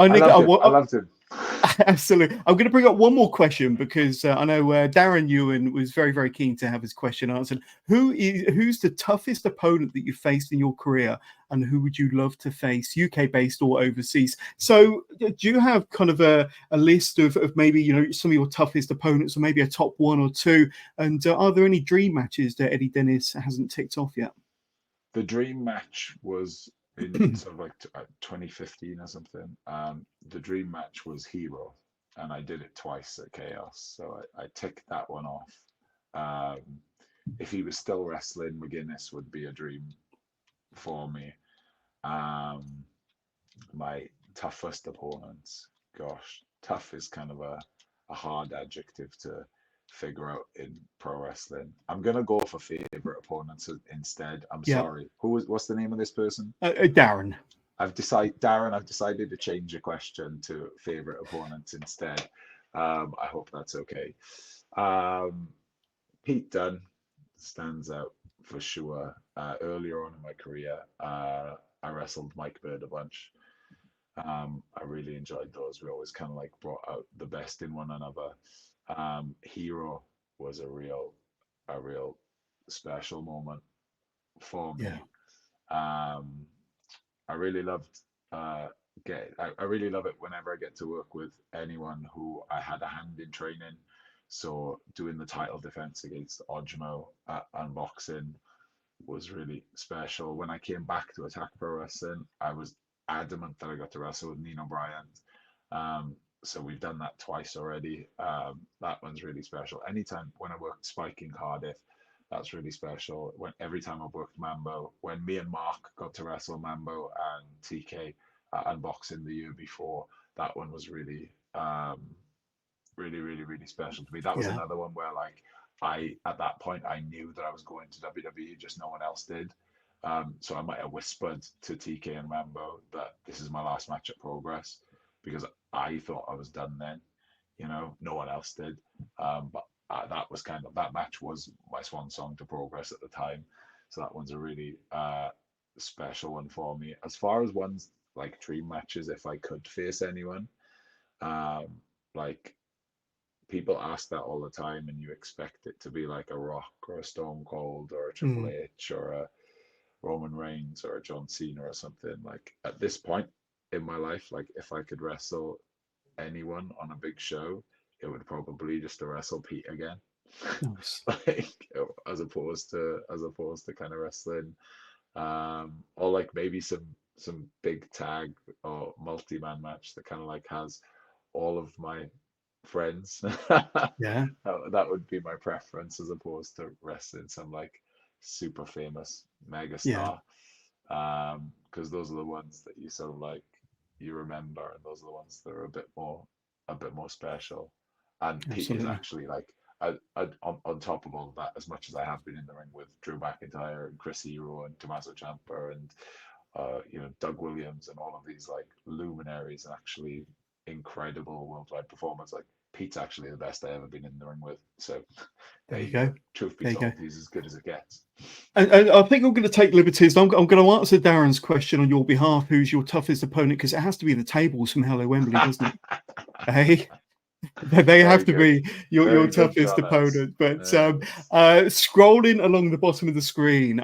I loved him. Absolutely. I'm going to bring up one more question because I know Darren Ewan was very, very keen to have his question answered. Who's the toughest opponent that you faced in your career, and who would you love to face, UK based or overseas? So, do you have kind of a list of maybe some of your toughest opponents, or maybe a top one or two? And are there any dream matches that Eddie Dennis hasn't ticked off yet? The dream match was in sort of like 2015 or something. The dream match was Hero, and I did it twice at Chaos, so I ticked that one off. If he was still wrestling, McGuinness would be a dream for me. My toughest opponents, gosh, tough is kind of a hard adjective to figure out in pro wrestling. I'm gonna go for favorite opponents instead. I'm sorry. What's the name of this person? Darren. I've decided to change the question to favorite opponents instead. I hope that's okay. Pete Dunne stands out for sure. Earlier on in my career, I wrestled Mike Bird a bunch. I really enjoyed those. We always kind of like brought out the best in one another. Hero was a real special moment for me. I really loved I really love it whenever I get to work with anyone who I had a hand in training. So doing the title defense against Ojmo at Unboxing was really special. When I came back to Attack Pro Wrestling, I was adamant that I got to wrestle with Nino Bryant. So we've done that twice already. That one's really special. Anytime when I worked Spike in Cardiff, that's really special. Every time I've worked Mambo, when me and Mark got to wrestle Mambo and TK at Unboxing the year before, that one was really, really special to me. That was another one where like at that point I knew that I was going to WWE, just no one else did. So I might have whispered to TK and Mambo that this is my last match at Progress, because I thought I was done then. No one else did. But that match was my swan song to Progress at the time. So that one's a really special one for me. As far as ones like dream matches, if I could face anyone, like people ask that all the time, and you expect it to be like a Rock or a Stone Cold or a Triple H or a Roman Reigns or a John Cena or something. Like at this point in my life, like if I could wrestle anyone on a big show, it would probably just to wrestle Pete again. Nice. Like as opposed to kind of wrestling or like maybe some big tag or multi-man match that kind of like has all of my friends. That would be my preference, as opposed to wrestling some like super famous megastar. Because those are the ones that you sort of like you remember, and those are the ones that are a bit more special. And Pete is actually like on top of all of that, as much as I have been in the ring with Drew McIntyre and Chris Hero and Tommaso Ciampa and Doug Williams and all of these like luminaries and actually incredible worldwide performers, like Pete's actually the best I've ever been in the ring with. So there you go. Truth be told, he's as good as it gets. And I think I'm going to take liberties. I'm going to answer Darren's question on your behalf. Who's your toughest opponent? Because it has to be the tables from Hello Wembley, doesn't it? Hey, they have to be your toughest opponent. But scrolling along the bottom of the screen,